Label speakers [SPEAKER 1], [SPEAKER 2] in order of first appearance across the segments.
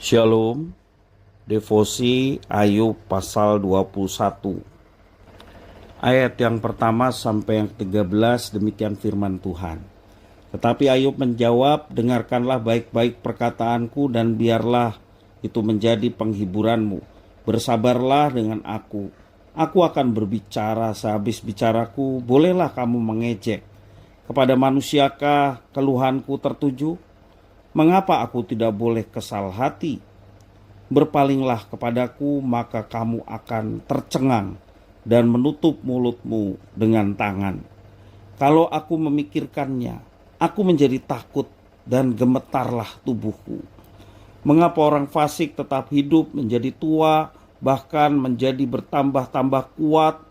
[SPEAKER 1] Shalom, devosi Ayub pasal 21. Ayat yang pertama sampai yang 13 demikian firman Tuhan. Tetapi Ayub menjawab, dengarkanlah baik-baik perkataanku dan biarlah itu menjadi penghiburanmu. Bersabarlah dengan aku. Aku akan berbicara, sehabis bicaraku bolehlah kamu mengejek. Kepada manusiakah keluhanku tertuju? Mengapa aku tidak boleh kesal hati? Berpalinglah kepadaku, maka kamu akan tercengang dan menutup mulutmu dengan tangan. Kalau aku memikirkannya, aku menjadi takut dan gemetarlah tubuhku. Mengapa orang fasik tetap hidup menjadi tua, bahkan menjadi bertambah-tambah kuat?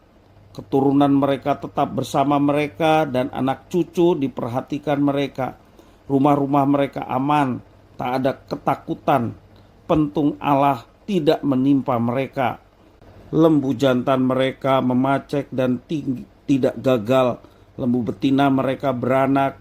[SPEAKER 1] Keturunan mereka tetap bersama mereka dan anak cucu diperhatikan mereka. Rumah-rumah mereka aman, tak ada ketakutan. Pentung Allah tidak menimpa mereka. Lembu jantan mereka memacek dan tidak gagal. Lembu betina mereka beranak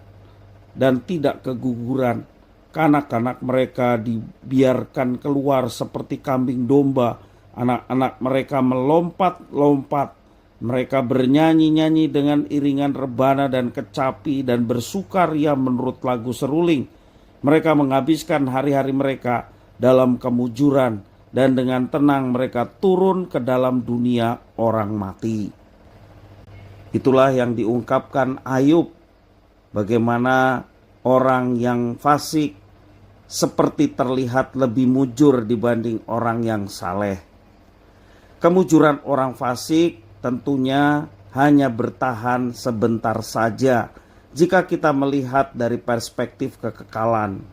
[SPEAKER 1] dan tidak keguguran. Kanak-kanak mereka dibiarkan keluar seperti kambing domba. Anak-anak mereka melompat-lompat. Mereka bernyanyi-nyanyi dengan iringan rebana dan kecapi dan bersukaria menurut lagu seruling. Mereka menghabiskan hari-hari mereka dalam kemujuran dan dengan tenang mereka turun ke dalam dunia orang mati. Itulah yang diungkapkan Ayub, bagaimana orang yang fasik seperti terlihat lebih mujur dibanding orang yang saleh. Kemujuran orang fasik tentunya hanya bertahan sebentar saja jika kita melihat dari perspektif kekekalan.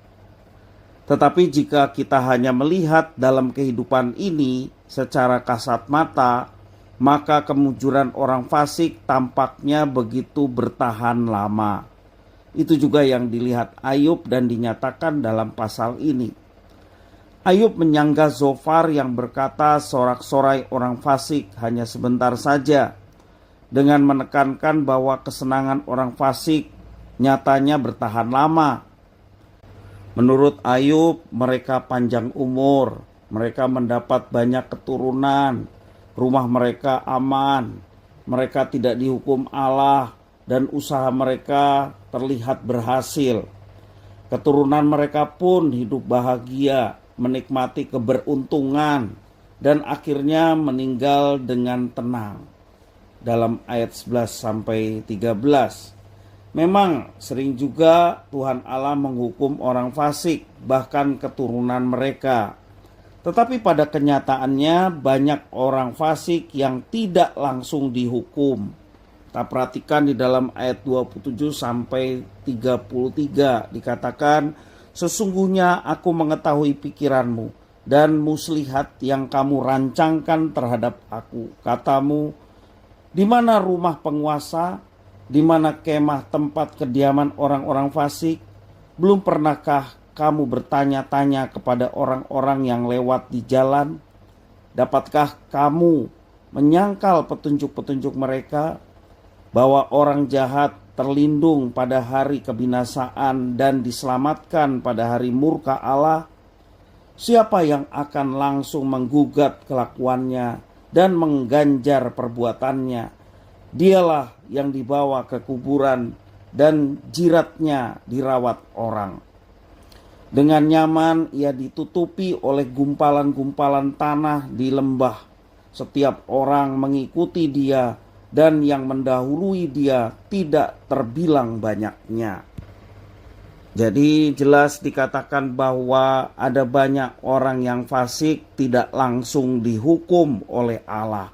[SPEAKER 1] Tetapi jika kita hanya melihat dalam kehidupan ini secara kasat mata, maka kemujuran orang fasik tampaknya begitu bertahan lama. Itu juga yang dilihat Ayub dan dinyatakan dalam pasal ini. Ayub menyanggah Zofar yang berkata sorak-sorai orang fasik hanya sebentar saja, dengan menekankan bahwa kesenangan orang fasik nyatanya bertahan lama. Menurut Ayub, mereka panjang umur, mereka mendapat banyak keturunan, rumah mereka aman, mereka tidak dihukum Allah, dan usaha mereka terlihat berhasil. Keturunan mereka pun hidup bahagia, menikmati keberuntungan, dan akhirnya meninggal dengan tenang. Dalam ayat 11-13. Memang sering juga Tuhan Allah menghukum orang fasik, bahkan keturunan mereka. Tetapi pada kenyataannya banyak orang fasik yang tidak langsung dihukum. Kita perhatikan di dalam ayat 27-33 dikatakan, sesungguhnya aku mengetahui pikiranmu dan muslihat yang kamu rancangkan terhadap aku. Katamu, di mana rumah penguasa, di mana kemah tempat kediaman orang-orang fasik? Belum pernahkah kamu bertanya-tanya kepada orang-orang yang lewat di jalan? Dapatkah kamu menyangkal petunjuk-petunjuk mereka? Bahwa orang jahat terlindung pada hari kebinasaan dan diselamatkan pada hari murka Allah? Siapa yang akan langsung menggugat kelakuannya dan mengganjar perbuatannya? Dialah yang dibawa ke kuburan dan jiratnya dirawat orang. Dengan nyaman ia ditutupi oleh gumpalan-gumpalan tanah di lembah. Setiap orang mengikuti dia, dan yang mendahului dia tidak terbilang banyaknya. Jadi jelas dikatakan bahwa ada banyak orang yang fasik tidak langsung dihukum oleh Allah.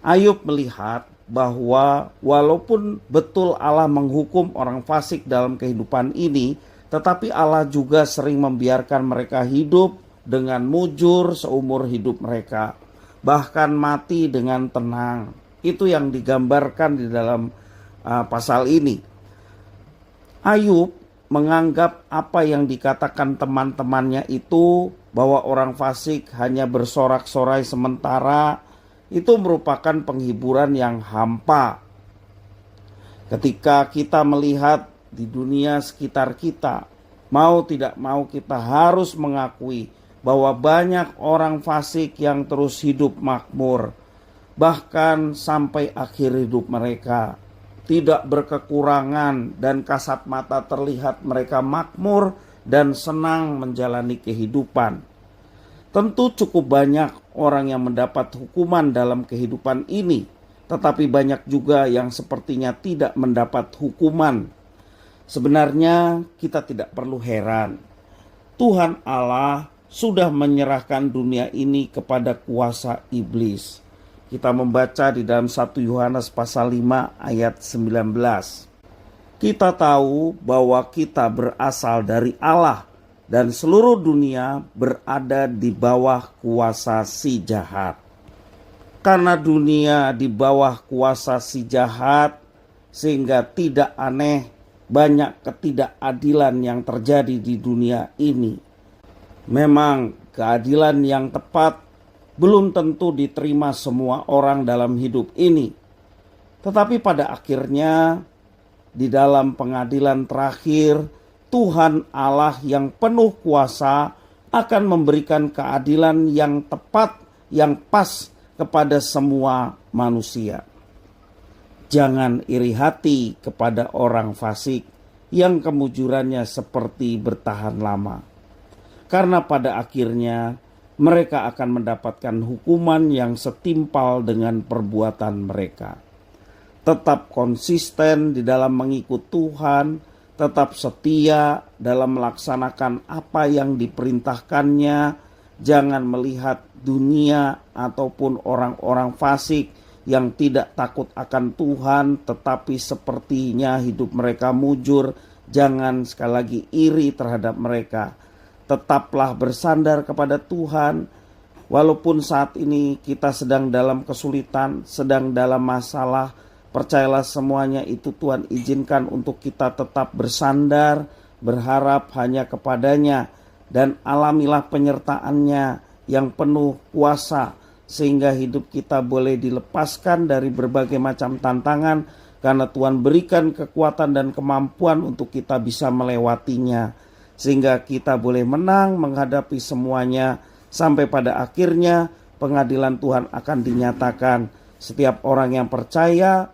[SPEAKER 1] Ayub melihat bahwa walaupun betul Allah menghukum orang fasik dalam kehidupan ini, tetapi Allah juga sering membiarkan mereka hidup dengan mujur seumur hidup mereka, bahkan mati dengan tenang. Itu yang digambarkan di dalam pasal ini. Ayub menganggap apa yang dikatakan teman-temannya itu, bahwa orang fasik hanya bersorak-sorai sementara, itu merupakan penghiburan yang hampa. Ketika kita melihat di dunia sekitar kita, mau tidak mau kita harus mengakui bahwa banyak orang fasik yang terus hidup makmur, bahkan sampai akhir hidup mereka tidak berkekurangan dan kasat mata terlihat mereka makmur dan senang menjalani kehidupan. Tentu cukup banyak orang yang mendapat hukuman dalam kehidupan ini, tetapi banyak juga yang sepertinya tidak mendapat hukuman. Sebenarnya kita tidak perlu heran. Tuhan Allah sudah menyerahkan dunia ini kepada kuasa iblis. Kita membaca di dalam 1 Yohanes pasal 5 ayat 19. Kita tahu bahwa kita berasal dari Allah dan seluruh dunia berada di bawah kuasa si jahat. Karena dunia di bawah kuasa si jahat, sehingga tidak aneh banyak ketidakadilan yang terjadi di dunia ini. Memang keadilan yang tepat belum tentu diterima semua orang dalam hidup ini. Tetapi pada akhirnya di dalam pengadilan terakhir, Tuhan Allah yang penuh kuasa akan memberikan keadilan yang tepat, yang pas kepada semua manusia. Jangan iri hati kepada orang fasik yang kemujurannya seperti bertahan lama. Karena pada akhirnya mereka akan mendapatkan hukuman yang setimpal dengan perbuatan mereka. Tetap konsisten di dalam mengikut Tuhan, tetap setia dalam melaksanakan apa yang diperintahkannya. Jangan melihat dunia ataupun orang-orang fasik yang tidak takut akan Tuhan, tetapi sepertinya hidup mereka mujur. Jangan sekali lagi iri terhadap mereka. Tetaplah bersandar kepada Tuhan. Walaupun saat ini kita sedang dalam kesulitan, sedang dalam masalah, percayalah semuanya itu Tuhan izinkan untuk kita tetap bersandar, berharap hanya kepadanya, dan alamilah penyertaannya yang penuh kuasa, sehingga hidup kita boleh dilepaskan dari berbagai macam tantangan, karena Tuhan berikan kekuatan dan kemampuan untuk kita bisa melewatinya. Sehingga kita boleh menang menghadapi semuanya, sampai pada akhirnya pengadilan Tuhan akan dinyatakan. Setiap orang yang percaya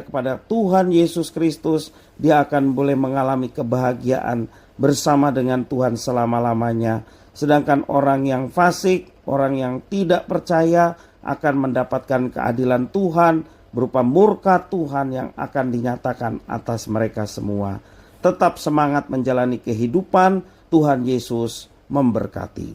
[SPEAKER 1] kepada Tuhan Yesus Kristus, dia akan boleh mengalami kebahagiaan bersama dengan Tuhan selama-lamanya. Sedangkan orang yang fasik, orang yang tidak percaya akan mendapatkan keadilan Tuhan berupa murka Tuhan yang akan dinyatakan atas mereka semua. Tetap semangat menjalani kehidupan. Tuhan Yesus memberkati.